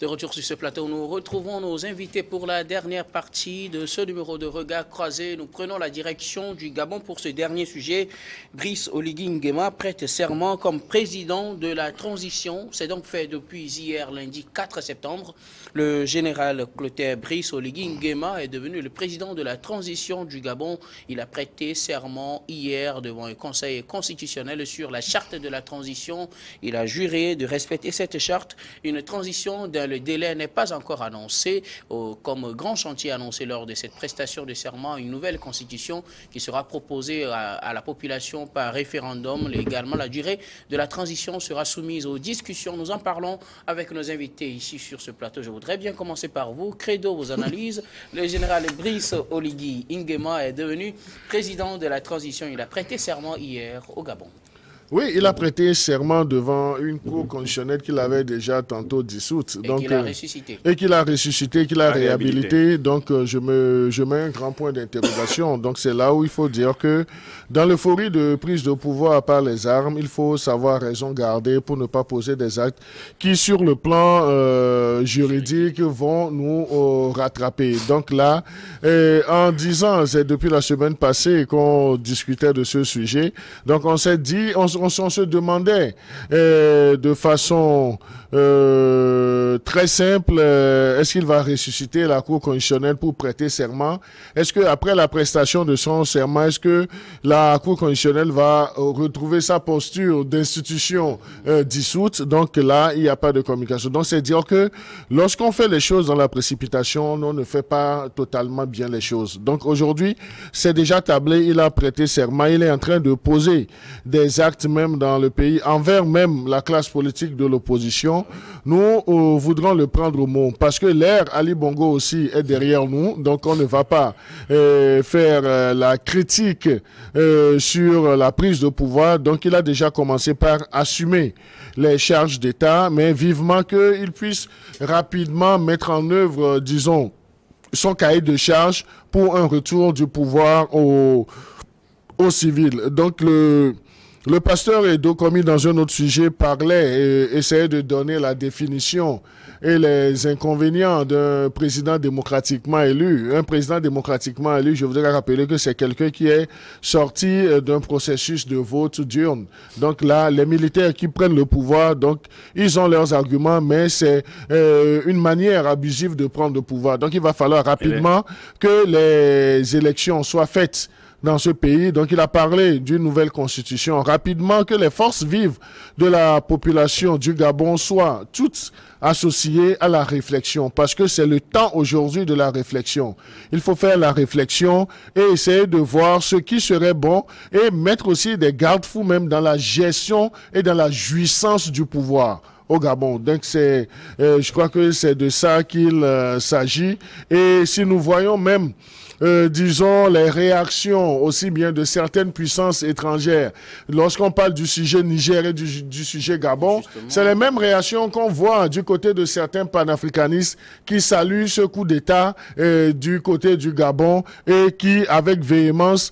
De retour sur ce plateau, nous retrouvons nos invités pour la dernière partie de ce numéro de Regard Croisé. Nous prenons la direction du Gabon pour ce dernier sujet. Brice Oligui Nguema prête serment comme président de la transition. C'est donc fait depuis hier, lundi 4 septembre. Le général Clotaire Brice Oligui Nguema est devenu le président de la transition du Gabon. Il a prêté serment hier devant un conseil constitutionnel sur la charte de la transition. Il a juré de respecter cette charte. Une transition dans le délai n'est pas encore annoncé comme grand chantier annoncé lors de cette prestation de serment, une nouvelle constitution qui sera proposée à la population par référendum. Également, la durée de la transition sera soumise aux discussions. Nous en parlons avec nos invités ici sur ce plateau. Je voudrais bien commencer par vous. Credo, vos analyses. Le général Brice Oligui Nguema est devenu président de la transition. Il a prêté serment hier au Gabon. Oui, il a prêté serment devant une cour constitutionnelle qu'il avait déjà tantôt dissoute. Et qu'il a ressuscité. Et qu'il a ressuscité, qu'il a réhabilité. Donc, je mets un grand point d'interrogation. Donc, c'est là où il faut dire que dans l'euphorie de prise de pouvoir par les armes, il faut savoir raison garder pour ne pas poser des actes qui, sur le plan juridique, vont nous rattraper. Donc là, en disant, c'est depuis la semaine passée qu'on discutait de ce sujet. Donc, on s'est dit, on se demandait de façon très simple, est-ce qu'il va ressusciter la Cour constitutionnelle pour prêter serment? Est-ce qu'après la prestation de son serment, est-ce que la Cour constitutionnelle va retrouver sa posture d'institution dissoute? Donc là, il n'y a pas de communication. Donc c'est dire que lorsqu'on fait les choses dans la précipitation, on ne fait pas totalement bien les choses. Donc aujourd'hui, c'est déjà tablé, il a prêté serment, il est en train de poser des actes même dans le pays, envers même la classe politique de l'opposition. Nous voudrons le prendre au mot parce que l'ère Ali Bongo aussi est derrière nous, donc on ne va pas faire la critique sur la prise de pouvoir. Donc il a déjà commencé par assumer les charges d'État, mais vivement qu'il puisse rapidement mettre en œuvre, disons, son cahier de charges pour un retour du pouvoir aux civils. Donc le pasteur Edo Komi, dans un autre sujet, parlait et essayait de donner la définition et les inconvénients d'un président démocratiquement élu. Un président démocratiquement élu, je voudrais rappeler que c'est quelqu'un qui est sorti d'un processus de vote d'urne. Donc là, les militaires qui prennent le pouvoir, donc ils ont leurs arguments, mais c'est une manière abusive de prendre le pouvoir. Donc il va falloir rapidement que les élections soient faites dans ce pays. Donc il a parlé d'une nouvelle constitution. Rapidement, que les forces vives de la population du Gabon soient toutes associées à la réflexion, parce que c'est le temps aujourd'hui de la réflexion. Il faut faire la réflexion et essayer de voir ce qui serait bon et mettre aussi des garde-fous même dans la gestion et dans la jouissance du pouvoir au Gabon. Donc je crois que c'est de ça qu'il s'agit. Et si nous voyons même disons, les réactions aussi bien de certaines puissances étrangères. Lorsqu'on parle du sujet Niger et du sujet Gabon, c'est les mêmes réactions qu'on voit du côté de certains panafricanistes qui saluent ce coup d'État du côté du Gabon et qui, avec véhémence,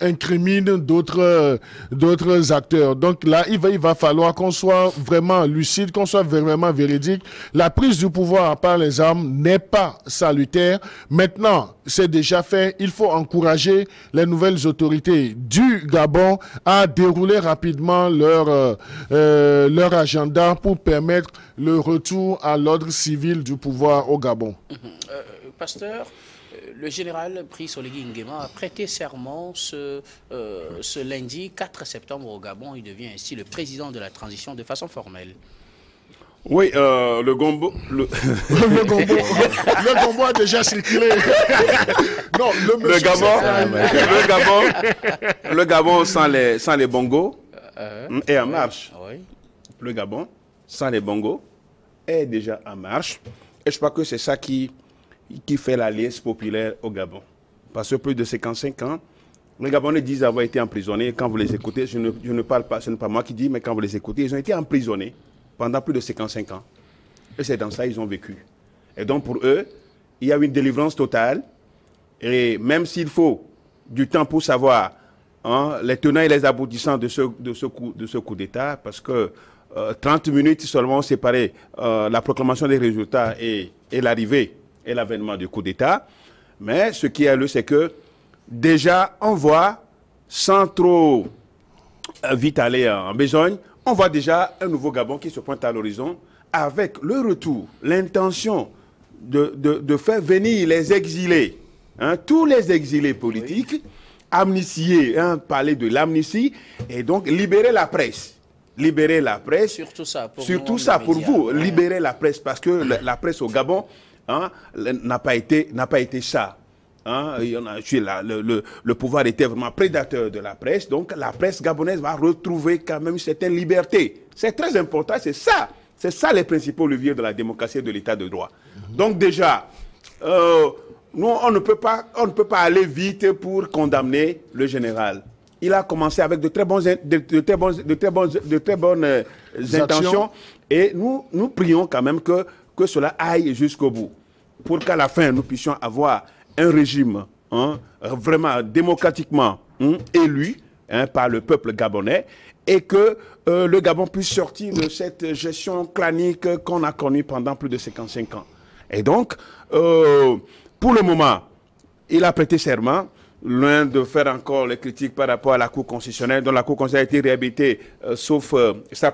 incriminent d'autres acteurs. Donc là, il va falloir qu'on soit vraiment lucide, qu'on soit vraiment véridique. La prise du pouvoir par les armes n'est pas salutaire. Maintenant, c'est déjà fait. Il faut encourager les nouvelles autorités du Gabon à dérouler rapidement leur agenda pour permettre le retour à l'ordre civil du pouvoir au Gabon. Pasteur, le général Brice Oligui Nguema a prêté serment ce lundi 4 septembre au Gabon. Il devient ainsi le président de la transition de façon formelle. Oui, le gombo... Le gombo a déjà circulé. Non, le Gabon sans les bongos est en marche. Oui. Le Gabon sans les bongos est déjà en marche. Et je crois que c'est ça qui fait l'alliance populaire au Gabon. Parce que plus de 55 ans, les Gabonais disent avoir été emprisonnés. Quand vous les écoutez, je ne parle pas, ce n'est pas moi qui dis, mais quand vous les écoutez, ils ont été emprisonnés pendant plus de 55 ans. Et c'est dans ça qu'ils ont vécu. Et donc pour eux, il y a une délivrance totale. Et même s'il faut du temps pour savoir les tenants et les aboutissants de ce coup d'État, parce que 30 minutes seulement séparé la proclamation des résultats et l'arrivée et l'avènement du coup d'État. Mais ce qui est lieu, c'est que déjà, on voit, sans trop vite aller en besogne, on voit déjà un nouveau Gabon qui se pointe à l'horizon avec le retour, l'intention de faire venir les exilés, hein, tous les exilés politiques, amnistier, hein, parler de l'amnistie, et donc libérer la presse. Libérer la presse. Surtout ça pour vous. Libérer la presse, parce que la presse au Gabon hein, n'a pas été ça. Hein, le pouvoir était vraiment prédateur de la presse, donc la presse gabonaise va retrouver quand même certaines libertés. C'est très important, c'est ça les principaux leviers de la démocratie et de l'état de droit. Donc déjà, nous on ne peut pas aller vite pour condamner le général. Il a commencé avec de très bonnes intentions et nous prions quand même que cela aille jusqu'au bout pour qu'à la fin nous puissions avoir un régime hein, vraiment démocratiquement élu hein, par le peuple gabonais et que le Gabon puisse sortir de cette gestion clanique qu'on a connue pendant plus de 55 ans. Et donc, pour le moment, il a prêté serment, loin de faire encore les critiques par rapport à la Cour constitutionnelle, dont la Cour constitutionnelle a été réhabilitée, sauf sa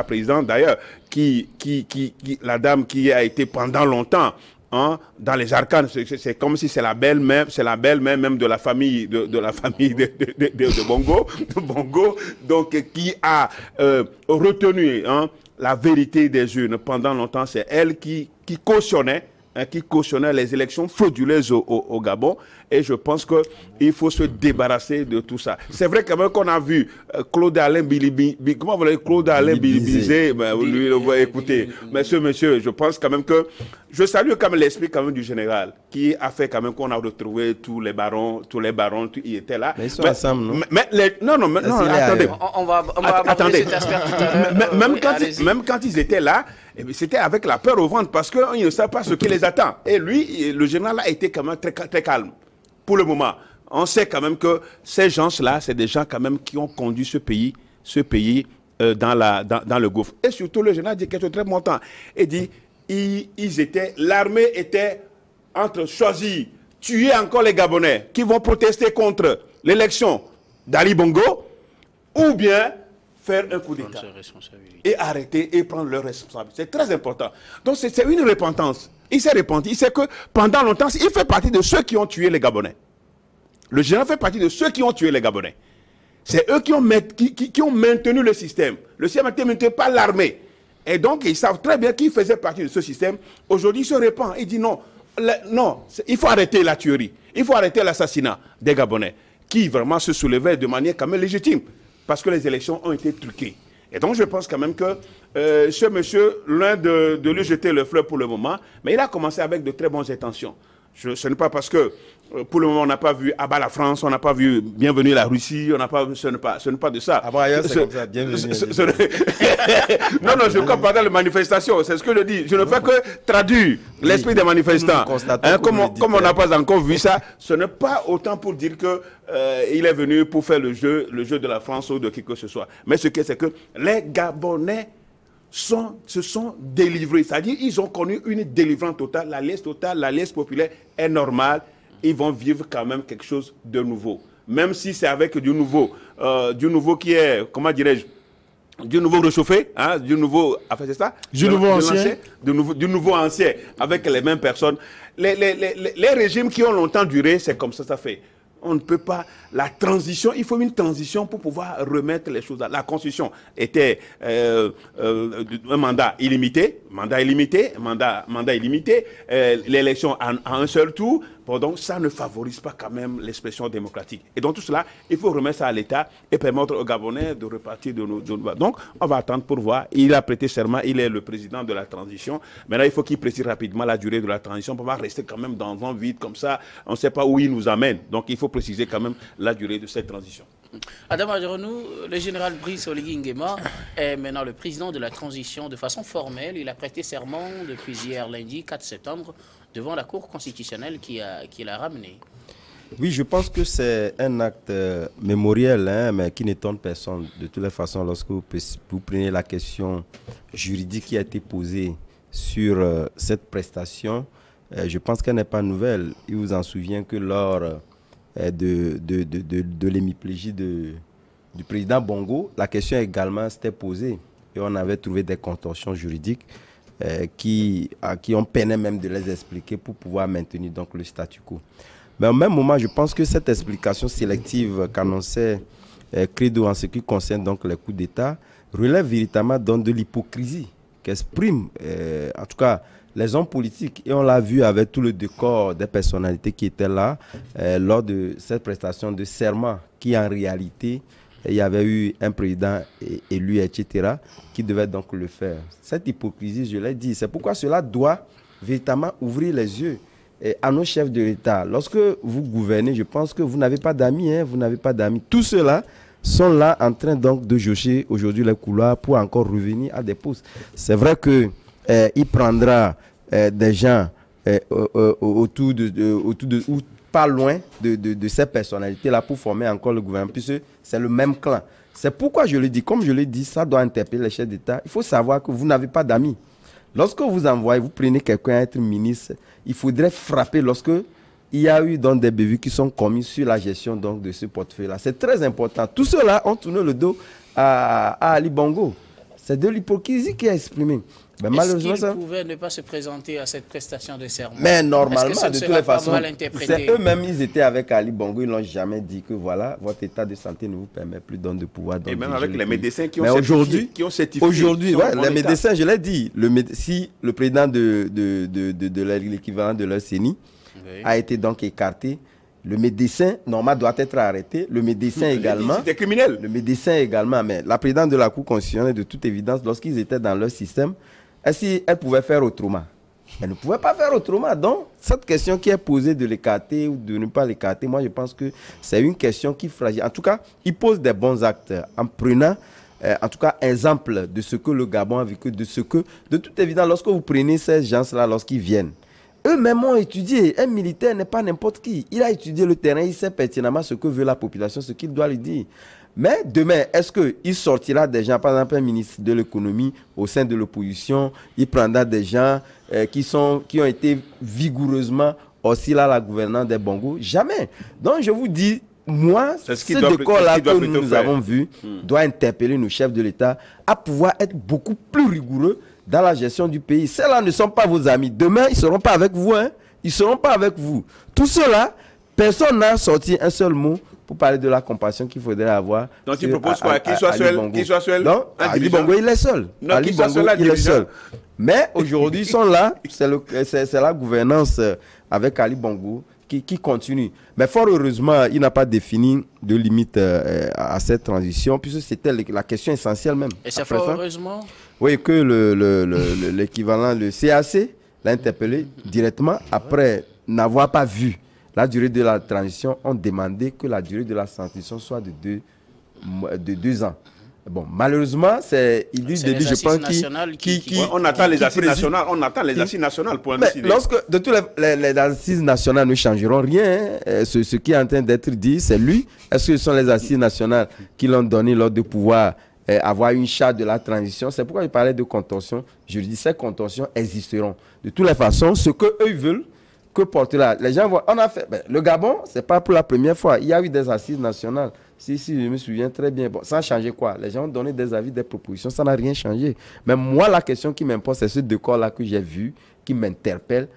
présidente d'ailleurs, la dame qui a été pendant longtemps hein, dans les arcanes, c'est comme si c'est la belle-mère même de la famille de Bongo, donc qui a retenu hein, la vérité des urnes pendant longtemps. C'est elle qui cautionnait les élections frauduleuses au Gabon. Et je pense qu'il faut se débarrasser de tout ça. C'est vrai quand même qu'on a vu Claude Alain Bilibizé, comment vous l'avez Claude Alain Bilibizé, écoutez, monsieur, je pense quand même que je salue quand même l'esprit quand même du général qui a fait quand même qu'on a retrouvé tous les barons, ils étaient là. Mais ils sont ensemble, non? Non, attendez. On va aborder cet aspect tout à l'heure. Même quand ils étaient là, c'était avec la peur au ventre parce qu'ils ne savent pas ce qui les attend. Et lui, le général a été quand même très, très calme. Pour le moment, on sait quand même que ces gens-là, c'est des gens quand même qui ont conduit ce pays dans le gouffre. Et surtout, le général dit quelque chose de très montant. Il dit, l'armée était entre choisir, tuer encore les Gabonais qui vont protester contre l'élection d'Ali Bongo, ou bien faire un coup d'État et arrêter et prendre leurs responsabilités. C'est très important. Donc c'est une repentance. Il s'est repenti. Il sait que pendant longtemps, il fait partie de ceux qui ont tué les Gabonais. Le général fait partie de ceux qui ont tué les Gabonais. C'est eux qui ont maintenu le système. Le système a été maintenu par l'armée. Et donc, ils savent très bien qu'ils faisaient partie de ce système. Aujourd'hui, il se répand. Il dit non, il faut arrêter la tuerie. Il faut arrêter l'assassinat des Gabonais, qui vraiment se soulevaient de manière quand même légitime, parce que les élections ont été truquées. Et donc, je pense quand même que ce monsieur, loin de lui jeter le fleur pour le moment, mais il a commencé avec de très bonnes intentions. Ce n'est pas parce que, pour le moment, on n'a pas vu Abat la France, on n'a pas vu Bienvenue la Russie, ce n'est pas de ça. Ailleurs, c'est comme ça, bienvenue. Non, je crois pendant les manifestations, c'est ce que je dis. Je ne fais que traduire l'esprit des manifestants. Comme on n'a pas encore vu ça, ce n'est pas autant pour dire qu'il est venu pour faire le jeu de la France ou de qui que ce soit. Mais ce qui est, c'est que les Gabonais se sont délivrés. C'est-à-dire ils ont connu une délivrance totale, la liesse populaire est normale. Ils vont vivre quand même quelque chose de nouveau. Même si c'est avec du nouveau qui est, comment dirais-je, du nouveau réchauffé, hein, du nouveau, enfin c'est ça, du nouveau ancien, du nouveau ancien, avec les mêmes personnes. Les régimes qui ont longtemps duré, c'est comme ça fait. On ne peut pas, la transition, il faut une transition pour pouvoir remettre les choses. La Constitution était un mandat illimité, l'élection en un seul tour. Donc ça ne favorise pas quand même l'expression démocratique. Et donc tout cela, il faut remettre ça à l'État et permettre aux Gabonais de repartir de nos... Donc on va attendre pour voir. Il a prêté serment, il est le président de la transition. Maintenant, il faut qu'il précise rapidement la durée de la transition pour ne pas rester quand même dans un vide comme ça. On ne sait pas où il nous amène. Donc il faut préciser quand même la durée de cette transition. Adama Adjaranou, le général Brice Oligui Nguema est maintenant le président de la transition de façon formelle. Il a prêté serment depuis hier lundi 4 septembre devant la Cour constitutionnelle qui l'a ramené. Oui, je pense que c'est un acte mémoriel, hein, mais qui n'étonne personne. De toutes les façons, lorsque vous prenez la question juridique qui a été posée sur cette prestation, je pense qu'elle n'est pas nouvelle. Il vous en souvient que lors de l'hémiplégie du président Bongo, la question également s'était posée. Et on avait trouvé des contorsions juridiques à qui on peinait même de les expliquer pour pouvoir maintenir donc, le statu quo. Mais au même moment, je pense que cette explication sélective qu'annonçait Credo en ce qui concerne donc les coups d'État relève véritablement de l'hypocrisie qu'expriment, en tout cas, les hommes politiques. Et on l'a vu avec tout le décor des personnalités qui étaient là lors de cette prestation de serment qui, en réalité, il y avait eu un président élu, etc., qui devait donc le faire. Cette hypocrisie, je l'ai dit, c'est pourquoi cela doit véritablement ouvrir les yeux à nos chefs de l'État. Lorsque vous gouvernez, je pense que vous n'avez pas d'amis, hein, vous n'avez pas d'amis. Tous ceux-là sont là en train donc de jauger aujourd'hui les couloirs pour encore revenir à des postes. C'est vrai que il prendra des gens autour de ou pas loin de ces personnalités-là pour former encore le gouvernement, puisque c'est le même clan. C'est pourquoi je le dis, comme je l'ai dit, ça doit interpeller les chefs d'État. Il faut savoir que vous n'avez pas d'amis. Lorsque vous envoyez, vous prenez quelqu'un à être ministre, il faudrait frapper lorsque il y a eu donc des bévues qui sont commis sur la gestion donc, de ce portefeuille-là. C'est très important. Tous ceux-là ont tourné le dos à Ali Bongo. C'est de l'hypocrisie qui est exprimée. Ben, malheureusement, est-ce qu'ils pouvaient ne pas se présenter à cette prestation de serment? Mais normalement, de toutes les façons, c'est eux-mêmes, ils étaient avec Ali Bongo, ils n'ont jamais dit que voilà, votre état de santé ne vous permet plus donc de pouvoir... Et même avec les médecins qui ont certifié. Aujourd'hui, ouais, les médecins, je l'ai dit, si le président de l'équivalent de leur CENI a été donc écarté, le médecin, normal, doit être arrêté. Le médecin également. C'était criminel. Le médecin également. Mais la présidente de la Cour constitutionnelle, de toute évidence, lorsqu'ils étaient dans leur système, est-ce qu'elle pouvait faire autrement? Elle ne pouvait pas faire autrement. Donc, cette question qui est posée de l'écarter ou de ne pas l'écarter, moi, je pense que c'est une question qui fragilise. En tout cas, il pose des bons actes en prenant, en tout cas, exemple de ce que le Gabon a vécu, de toute évidence, lorsque vous prenez ces gens-là, lorsqu'ils viennent, eux-mêmes ont étudié. Un militaire n'est pas n'importe qui. Il a étudié le terrain, il sait pertinemment ce que veut la population, ce qu'il doit lui dire. Mais demain, est-ce qu'il sortira des gens, par exemple un ministre de l'économie au sein de l'opposition, il prendra des gens qui ont été vigoureusement aussi là la gouvernance des Bongo? Jamais. Donc je vous dis, moi, ce décor-là que nous avons vu doit interpeller nos chefs de l'État à pouvoir être beaucoup plus rigoureux dans la gestion du pays. Ceux-là ne sont pas vos amis. Demain, ils ne seront pas avec vous. Hein? Ils ne seront pas avec vous. Tout cela, personne n'a sorti un seul mot pour parler de la compassion qu'il faudrait avoir. Donc, tu proposes quoi? Qu'il soit seul? Non, Ali Bongo, il est seul. Non, Ali Bongo, il est seul. Mais aujourd'hui, ils sont là. C'est la gouvernance avec Ali Bongo qui continue. Mais fort heureusement, il n'a pas défini de limite à cette transition, puisque c'était la question essentielle même. Et c'est fort heureusement? Oui, que l'équivalent, le CAC, l'a interpellé directement après n'avoir pas vu la durée de la transition. On demandait que la durée de la transition soit de 2 ans. Bon, malheureusement, ils disent de lui, je pense, on attend les assises nationales. On attend les assises nationales pour en décider. De toutes les assises nationales ne changeront rien. Ce qui est en train d'être dit, c'est lui. Est-ce que ce sont les assises nationales qui l'ont donné l'ordre de pouvoir avoir une charte de la transition? C'est pourquoi je parlais de contorsion. Je dis, ces contorsions existeront. De toutes les façons, ce qu'eux veulent, que porter là. Les gens voient, on a fait, le Gabon, c'est pas pour la première fois. Il y a eu des assises nationales. Si je me souviens très bien. Bon, ça a changé quoi? Les gens ont donné des avis, des propositions, ça n'a rien changé. Mais moi, la question qui m'importe, c'est ce décor-là que j'ai vu, qui m'interpelle,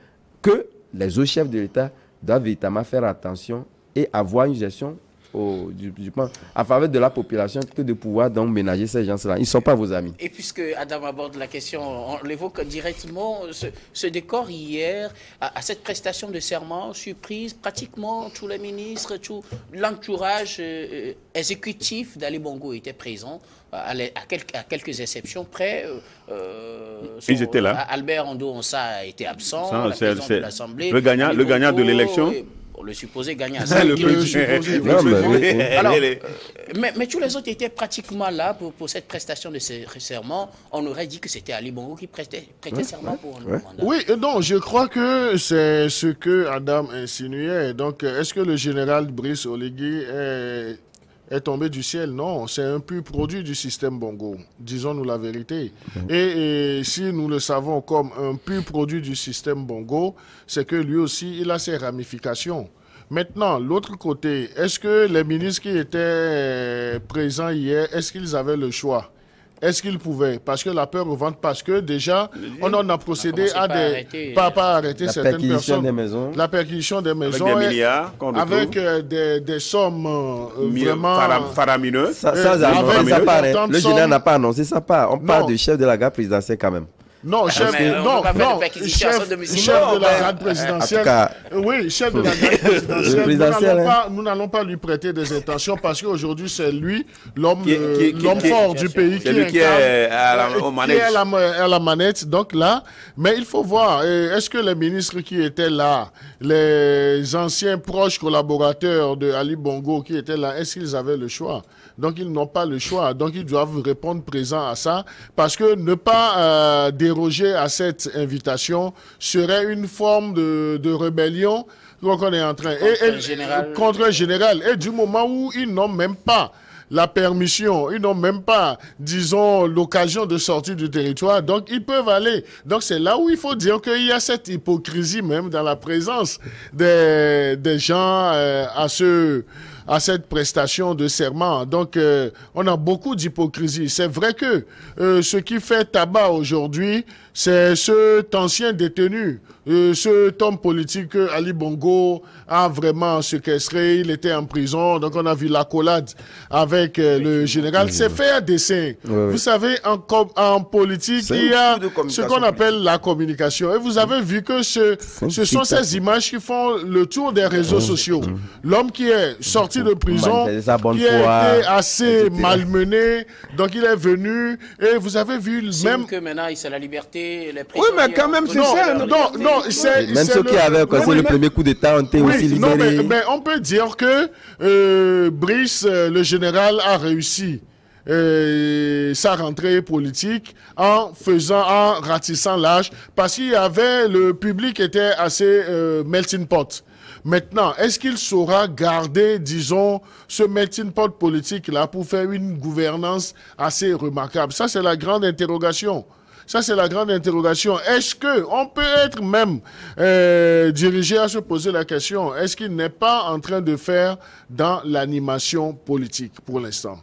que les autres chefs de l'État doivent véritablement faire attention et avoir une gestion en faveur de la population que de pouvoir donc ménager ces gens-là. Ils ne sont pas vos amis. Et puisque Adam aborde la question, on l'évoque directement, ce décor hier, à cette prestation de serment, surprise, pratiquement tous les ministres, tout l'entourage exécutif d'Ali Bongo était présent, à quelques exceptions près. Ils étaient là. Albert Ando Onsa a été absent, la présidente de l'Assemblée. Le gagnant de l'élection. le supposé gagnant. Mais tous les autres étaient pratiquement là pour cette prestation de serment. On aurait dit que c'était Ali Bongo qui prêtait serment pour un mandat. Oui, non, je crois que c'est ce que Adam insinuait. Donc, est-ce que le général Brice Oligui est tombé du ciel? Non, c'est un pur produit du système Bongo. Disons-nous la vérité. Et si nous le savons comme un pur produit du système Bongo, c'est que lui aussi, il a ses ramifications. Maintenant, l'autre côté, est-ce que les ministres qui étaient présents hier, est-ce qu'ils avaient le choix? Est-ce qu'ils pouvaient? Parce que la peur au ventre, parce que déjà, on en a procédé à des... Pas arrêter certaines personnes. La perquisition des maisons. Avec des milliards. Avec des sommes vraiment... faramineuses. Le général n'a pas annoncé ça. On parle du chef de la garde présidentielle quand même. Non, chef de la garde présidentielle. Oui, chef de la garde présidentielle. Nous n'allons pas lui prêter des intentions parce qu'aujourd'hui, c'est lui, l'homme fort du pays qui est à la manette. Donc là, mais il faut voir, est-ce que les ministres qui étaient là, les anciens proches collaborateurs de Ali Bongo qui étaient là, est-ce qu'ils avaient le choix? Donc, ils n'ont pas le choix. Donc, ils doivent répondre présent à ça. Parce que ne pas déroger à cette invitation serait une forme de rébellion qu'on est en train... Contre le général. Et du moment où ils n'ont même pas la permission, ils n'ont même pas, disons, l'occasion de sortir du territoire, donc ils peuvent aller. Donc c'est là où il faut dire qu'il y a cette hypocrisie même dans la présence des gens à cette prestation de serment. Donc, on a beaucoup d'hypocrisie. C'est vrai que ce qui fait tabac aujourd'hui, c'est cet ancien détenu, cet homme politique que Ali Bongo a vraiment séquestré. Il était en prison, donc on a vu l'accolade avec le général. C'est fait à dessein. Vous savez, en politique, il y a ce qu'on appelle la communication. Et vous avez vu que ce sont ces images qui font le tour des réseaux sociaux. L'homme qui est sorti de prison, qui a été assez malmené, donc il est venu, et vous avez vu même... que maintenant, c'est la liberté, les oui, mais quand même, c'est ça. Non, c'est... Même ceux qui avaient causé le premier coup d'État ont été aussi libérés. Mais on peut dire que Brice, le général, a réussi sa rentrée politique en ratissant l'âge, parce qu'il y avait, le public était assez melting pot. Maintenant, est-ce qu'il saura garder, disons, ce melting pot politique-là pour faire une gouvernance assez remarquable? Ça, c'est la grande interrogation. Est-ce qu'on peut être même dirigé à se poser la question, est-ce qu'il n'est pas en train de faire dans l'animation politique pour l'instant?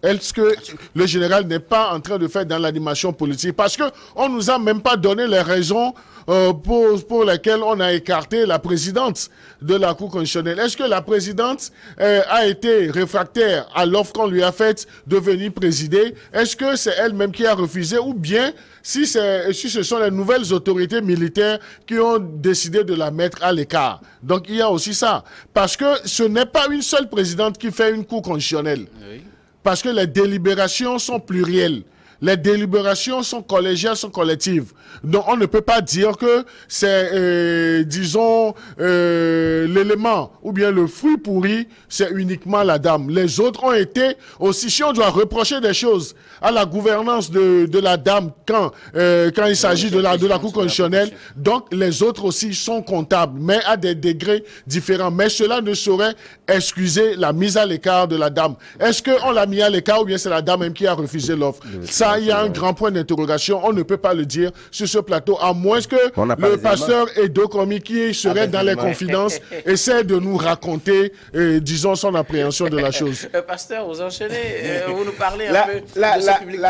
Est-ce que le général n'est pas en train de faire dans l'animation politique? Parce qu'on ne nous a même pas donné les raisons pour lesquelles on a écarté la présidente de la Cour constitutionnelle. Est-ce que la présidente a été réfractaire à l'offre qu'on lui a faite de venir présider? Est-ce que c'est elle-même qui a refusé? Ou bien, si ce sont les nouvelles autorités militaires qui ont décidé de la mettre à l'écart? Donc, il y a aussi ça. Parce que ce n'est pas une seule présidente qui fait une Cour constitutionnelle. Oui. Parce que les délibérations sont plurielles. Les délibérations sont collégiales, sont collectives. Donc, on ne peut pas dire que c'est, disons, l'élément ou bien le fruit pourri, c'est uniquement la dame. Les autres ont été aussi, si on doit reprocher des choses à la gouvernance de la dame quand il s'agit de la Cour constitutionnelle, donc les autres aussi sont comptables, mais à des degrés différents. Mais cela ne saurait excuser la mise à l'écart de la dame. Est-ce qu'on l'a mis à l'écart ou bien c'est la dame même qui a refusé l'offre? Ça, il y a un grand point d'interrogation. On ne peut pas le dire sur ce plateau, à moins que le pasteur Edo Komi, qui serait dans les confidences, essaie de nous raconter, disons, son appréhension de la chose. Pasteur, vous enchaînez, vous nous parlez un peu de ce public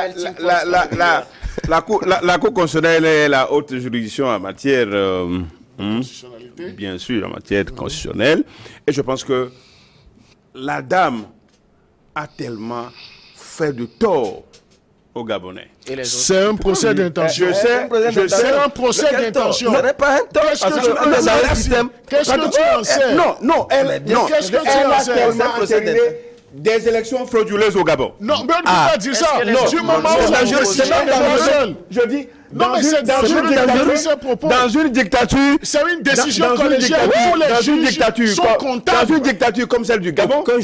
la Cour constitutionnelle est la haute juridiction en matière, bien sûr, en matière constitutionnelle. Et je pense que la dame a tellement fait de tort aux Gabonais. C'est un procès d'intention. C'est un procès d'intention. Ce n'est pas un tort. Qu'est-ce que tu en sais? Non, elle a tellement entériné des élections frauduleuses au Gabon. Non, mais on ne peut pas dire ça. Du moment où je dis, Non, mais c'est dangereux de ces propos. Dans une dictature, c'est une décision collégiale. Dans une dictature, dans une dictature comme celle du Gabon, les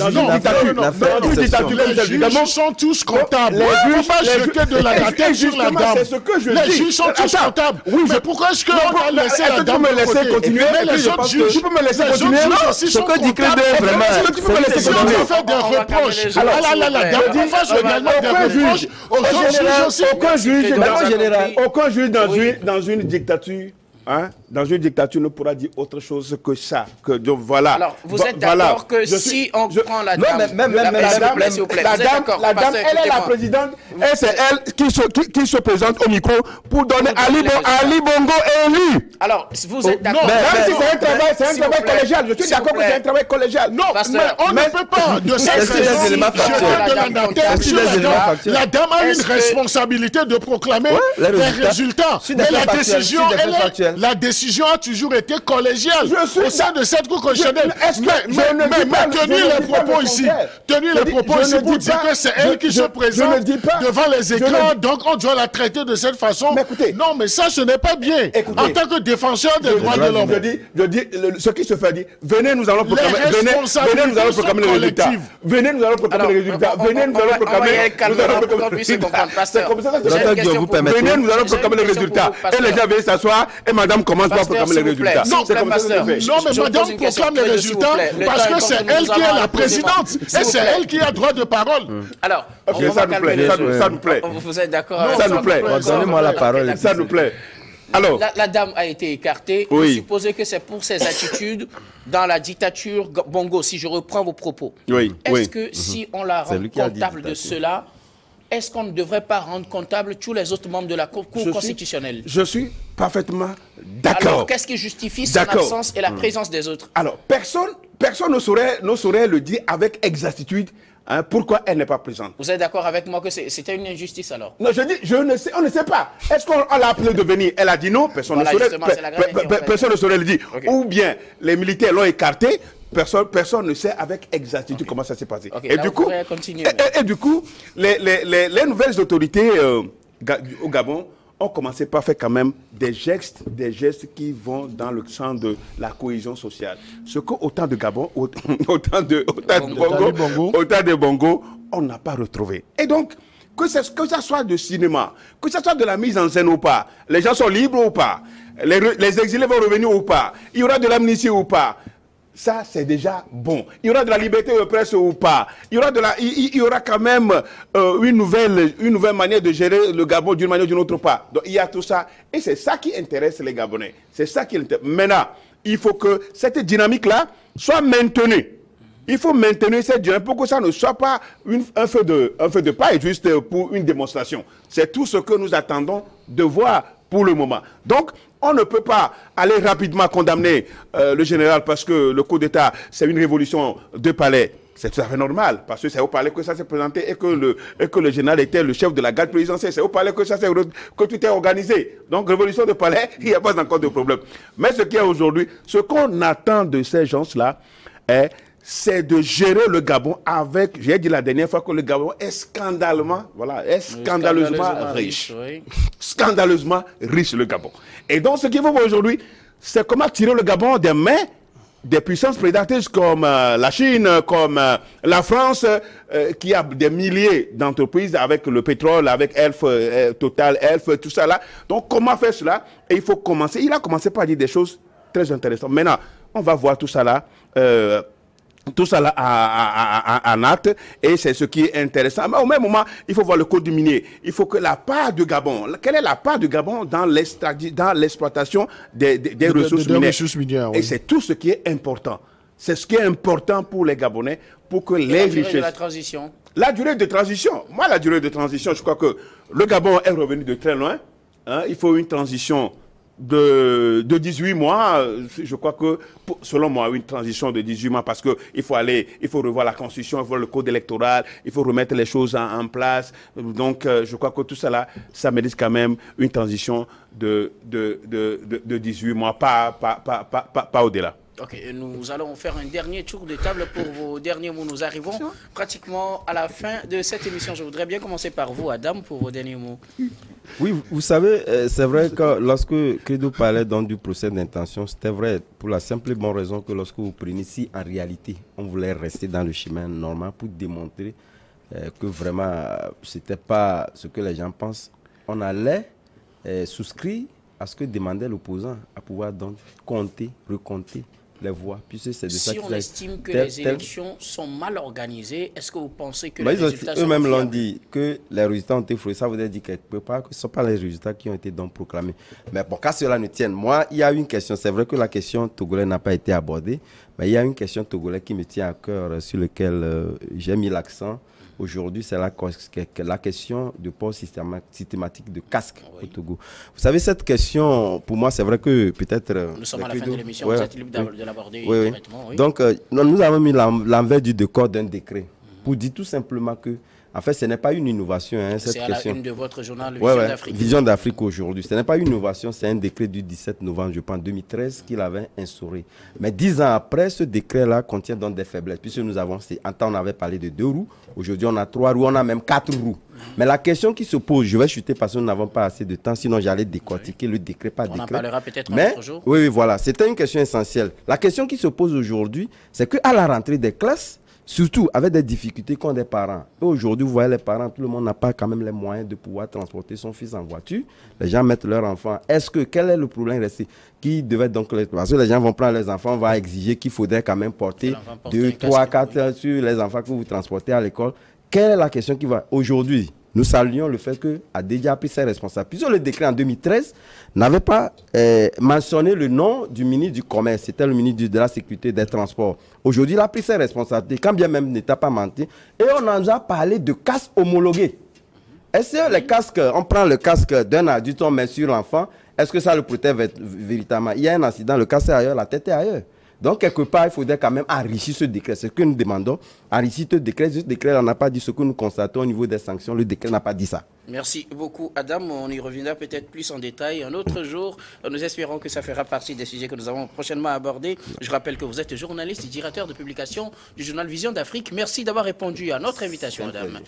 juges sont tous comptables. Il ne faut pas jeter de la tête sur la dame. C'est ce que je dis. Les juges sont tous comptables. Mais pourquoi est-ce qu'on a laissé la dame me laisser continuer? Les autres juges, tu peux me laisser continuer? Ce que dit Crédé, vraiment, tu peux me laisser si on continuer? fait des reproches, la dame, on fasse également des reproches aux autres juges aussi. Aucun juge dans une dictature, hein, dans une dictature ne pourra dire autre chose que ça. Donc voilà. Alors, vous êtes d'accord que si on prend la dame, la dame, elle est la présidente, et c'est elle qui se présente au micro pour donner Ali Bongo élu. Alors, vous êtes d'accord? Même si c'est un travail collégial, je suis d'accord que c'est un travail collégial. Non, mais on ne peut pas de cette raison la dame a une responsabilité de proclamer les résultats. Mais la décision a toujours été collégiale au sein de cette Cour constitutionnelle. Mais tenir les propos ici pour dire que c'est elle qui se présente devant les écrans, donc on doit la traiter de cette façon. Non, mais ça, ce n'est pas bien. En tant que défenseur des droits de l'homme. Je dis, ce qui se fait dire, venez, nous allons proclamer les résultats. Venez, nous allons proclamer les résultats. Venez, nous allons proclamer les résultats. C'est comme ça que venez, nous allons proclamer les résultats. Et les gens viennent s'asseoir et madame commence par proclamer les résultats. Non, mais madame proclame les résultats parce que c'est elle qui est la présidente et c'est elle qui a droit de parole. Alors, ça nous plaît. Vous êtes d'accord? Ça nous plaît. Donnez-moi la parole. Ça nous plaît. Alors, la dame a été écartée. Vous supposez que c'est pour ses attitudes dans la dictature Bongo, si je reprends vos propos. Est-ce que si on la rend comptable de cela, est-ce qu'on ne devrait pas rendre comptable tous les autres membres de la Cour constitutionnelle? Je suis parfaitement d'accord. Alors, qu'est-ce qui justifie son absence et la présence des autres? Alors, personne ne saurait le dire avec exactitude. Hein, pourquoi elle n'est pas présente? Vous êtes d'accord avec moi que c'était une injustice alors? Non, je dis, on ne sait pas. Est-ce qu'on l'a appelé de venir? Elle a dit non, personne ne saurait le dire. Ou bien les militaires l'ont écarté, personne ne sait avec exactitude comment ça s'est passé. Et du coup, les nouvelles autorités au Gabon ont commencé par faire quand même des gestes qui vont dans le sens de la cohésion sociale. Ce qu'autant de Gabon, autant de Bongo, on n'a pas retrouvé. Et donc, que ça soit de cinéma, que ça soit de la mise en scène ou pas, les gens sont libres ou pas, les exilés vont revenir ou pas, il y aura de l'amnistie ou pas, ça, c'est déjà bon. Il y aura de la liberté de presse ou pas. Il y aura quand même une nouvelle manière de gérer le Gabon d'une manière ou d'une autre pas. Donc, il y a tout ça. Et c'est ça qui intéresse les Gabonais. C'est ça qui intéresse. Maintenant, il faut que cette dynamique-là soit maintenue. Il faut maintenir cette dynamique pour que ça ne soit pas un feu de paille juste pour une démonstration. C'est tout ce que nous attendons de voir pour le moment. Donc, on ne peut pas aller rapidement condamner le général parce que le coup d'État, c'est une révolution de palais. C'est tout à fait normal, parce que c'est au palais que ça s'est présenté et que le général était le chef de la garde présidentielle. C'est au palais que que tout est organisé. Donc, révolution de palais, il n'y a pas encore de problème. Mais ce qu'il y a aujourd'hui, ce qu'on attend de ces gens-là, c'est de gérer le Gabon avec, j'ai dit la dernière fois que le Gabon est scandaleusement riche. Oui. Scandaleusement riche, le Gabon. Et donc, ce qu'il faut voir aujourd'hui, c'est comment tirer le Gabon des mains des puissances prédatrices comme la Chine, comme la France, qui a des milliers d'entreprises avec le pétrole, avec Elf, Total, Elf, tout ça là. Donc, comment faire cela? Et il faut commencer. Il a commencé par dire des choses très intéressantes. Maintenant, on va voir tout ça là. Tout ça là en acte, et c'est ce qui est intéressant. Mais au même moment, il faut voir le code du minier. Il faut que la part du Gabon, quelle est la part du Gabon dans l'exploitation des ressources minières? Et c'est tout ce qui est important. C'est ce qui est important pour les Gabonais, pour que les richesses... La durée de la transition. La durée de transition. Moi, la durée de transition, je crois que le Gabon est revenu de très loin. Hein, il faut une transition de 18 mois, je crois que, selon moi, une transition de 18 mois, parce qu'il faut revoir la constitution, il faut voir le code électoral, il faut remettre les choses en place. Donc, je crois que tout ça là, ça mérite quand même une transition de 18 mois, pas au-delà. Ok, nous allons faire un dernier tour de table pour vos derniers mots. Nous arrivons pratiquement à la fin de cette émission. Je voudrais bien commencer par vous, Adam, pour vos derniers mots. Oui, vous savez, c'est vrai que lorsque Credo parlait donc du procès d'intention, c'était vrai pour la simple et bonne raison que lorsque vous prenez, si en réalité on voulait rester dans le chemin normal pour démontrer que vraiment ce n'était pas ce que les gens pensent, on allait souscrire à ce que demandait l'opposant, à pouvoir donc compter, recompter les voix. Puisque c'est de ça si on estime que les élections sont mal organisées, est-ce que vous pensez que les résultats sont eux-mêmes l'ont fiables? dit, que les résultats ont été fraudés. Ça veut dire quelque part que ce ne sont pas les résultats qui ont été donc proclamés. Mais pour qu'à cela ne tienne, moi, il y a une question. C'est vrai que la question togolaise n'a pas été abordée, mais il y a une question togolaise qui me tient à cœur, sur laquelle j'ai mis l'accent. Aujourd'hui, c'est la question du port systématique de casque au Togo. Vous savez, cette question, pour moi, c'est vrai que peut-être... Nous sommes à la fin de l'émission, vous êtes libre de l'aborder directement. Oui. Donc, nous avons mis l'envers du décor d'un décret pour dire tout simplement que, en fait, ce n'est pas une innovation, hein, cette question. C'est à la une de votre journal, Vision d'Afrique. Vision d'Afrique aujourd'hui. Ce n'est pas une innovation, c'est un décret du 17 novembre, je pense, 2013, qu'il avait instauré. Mais 10 ans après, ce décret-là contient donc des faiblesses. Puisque nous avons, en temps, on avait parlé de 2 roues. Aujourd'hui, on a 3 roues, on a même 4 roues. Mais la question qui se pose, je vais chuter parce que nous n'avons pas assez de temps, sinon j'allais décortiquer le décret par décret. On en parlera peut-être un autre jour. Oui, voilà. C'était une question essentielle. La question qui se pose aujourd'hui, c'est qu'à la rentrée des classes, surtout avec des difficultés qu'ont des parents. Et aujourd'hui, vous voyez les parents, tout le monde n'a pas quand même les moyens de pouvoir transporter son fils en voiture. Les gens mettent leur enfant. Quel est le problème resté? Qui devait donc... Parce que les gens vont prendre les enfants, on va exiger qu'il faudrait quand même porter 2, 3, 4 sur les enfants que vous transportez à l'école. Quelle est la question qui va... Aujourd'hui, nous saluons le fait que a déjà pris ses responsabilités. Puisque le décret en 2013 n'avait pas mentionné le nom du ministre du Commerce. C'était le ministre de la Sécurité des Transports. Aujourd'hui, il a pris ses responsabilités, quand bien même n'était pas menti. Et on en a parlé de casques homologués. Est-ce que les casques, on prend le casque d'un adulte, on met sur l'enfant, est-ce que ça le protège véritablement? Il y a un accident, le casque est ailleurs, la tête est ailleurs. Donc, quelque part, il faudrait quand même enrichir ce décret. C'est ce que nous demandons. Enrichir ce décret. Ce décret n'a pas dit ce que nous constatons au niveau des sanctions. Le décret n'a pas dit ça. Merci beaucoup, Adam. On y reviendra peut-être plus en détail un autre jour. Nous espérons que ça fera partie des sujets que nous avons prochainement abordés. Je rappelle que vous êtes journaliste et directeur de publication du journal Vision d'Afrique. Merci d'avoir répondu à notre invitation, Adam.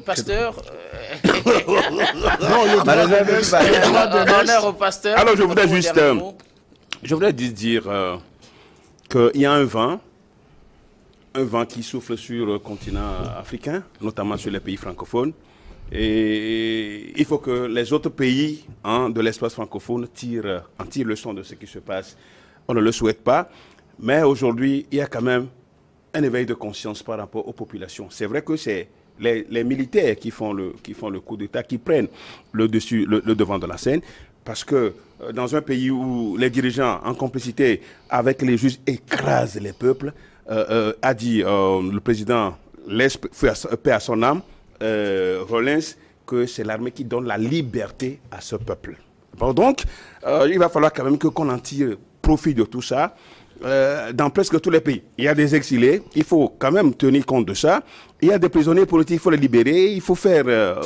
Pasteur. Honneur au pasteur. Alors, je voudrais juste... Je voudrais dire qu'il y a un vent qui souffle sur le continent africain, notamment sur les pays francophones. Et il faut que les autres pays de l'espace francophone en tirent leçon de ce qui se passe. On ne le souhaite pas, mais aujourd'hui, il y a quand même un éveil de conscience par rapport aux populations. C'est vrai que c'est les militaires qui font le coup d'État, qui prennent le devant de la scène. Parce que dans un pays où les dirigeants, en complicité avec les juges, écrasent les peuples, a dit le président, laisse paix à son âme, Rollins, que c'est l'armée qui donne la liberté à ce peuple. Bon, donc, il va falloir quand même qu'on en tire profit de tout ça. Dans presque tous les pays, il y a des exilés, il faut quand même tenir compte de ça. Il y a des prisonniers politiques, il faut les libérer, il faut faire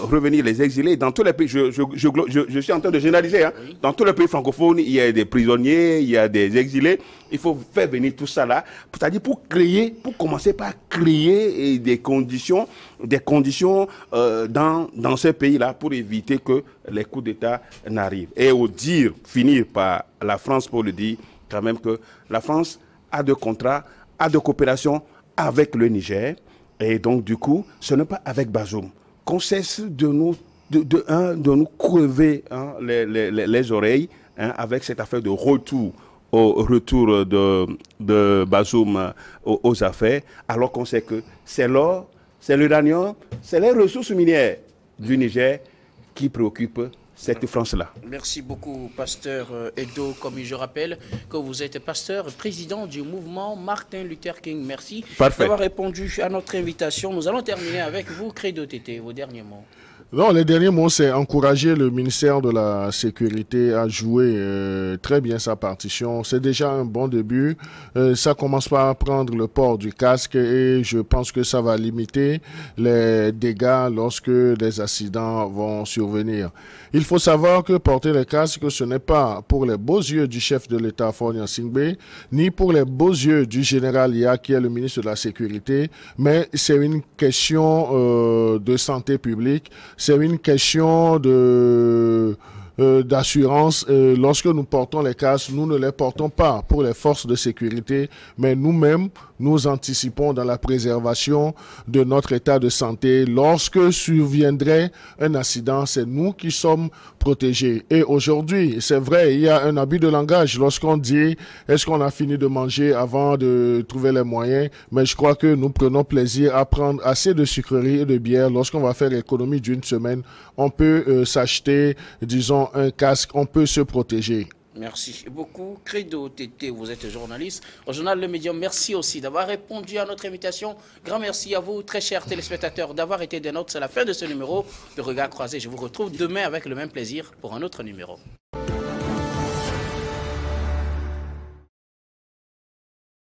revenir les exilés. Dans tous les pays, je suis en train de généraliser, hein. Oui. Dans tous les pays francophones, il y a des prisonniers, il y a des exilés. Il faut faire venir tout ça là, c'est-à-dire pour commencer par créer des conditions dans ces pays-là pour éviter que les coups d'État n'arrivent. Et finir par la France pour le dire, quand même que la France a de contrats, a de coopération avec le Niger. Et donc, du coup, ce n'est pas avec Bazoum qu'on cesse de nous crever les oreilles avec cette affaire de retour de Bazoum aux affaires, alors qu'on sait que c'est l'or, c'est l'uranium, c'est les ressources minières du Niger qui préoccupent cette France-là. Merci beaucoup, pasteur Edo. Comme je rappelle que vous êtes pasteur, président du mouvement Martin Luther King. Merci d'avoir répondu à notre invitation. Nous allons terminer avec vous, Credo Tété, vos derniers mots. Non, les derniers mots, c'est encourager le ministère de la Sécurité à jouer très bien sa partition. C'est déjà un bon début. Ça commence par prendre le port du casque et je pense que ça va limiter les dégâts lorsque des accidents vont survenir. Il faut savoir que porter le casque, ce n'est pas pour les beaux yeux du chef de l'État, Faure Gnassingbé, ni pour les beaux yeux du général Ia, qui est le ministre de la Sécurité, mais c'est une question de santé publique. C'est une question d'assurance. Lorsque nous portons les casques, nous ne les portons pas pour les forces de sécurité, mais nous-mêmes, nous anticipons dans la préservation de notre état de santé. Lorsque surviendrait un accident, c'est nous qui sommes protégés. Et aujourd'hui, c'est vrai, il y a un abus de langage lorsqu'on dit « est-ce qu'on a fini de manger avant de trouver les moyens ?» Mais je crois que nous prenons plaisir à prendre assez de sucreries et de bière. Lorsqu'on va faire économie d'une semaine, on peut s'acheter, disons, un casque, on peut se protéger. Merci beaucoup. Credo Tété, vous êtes journaliste au journal Le Médium. Merci aussi d'avoir répondu à notre invitation. Grand merci à vous, très chers téléspectateurs, d'avoir été des nôtres. C'est la fin de ce numéro de Regard Croisé. Je vous retrouve demain avec le même plaisir pour un autre numéro.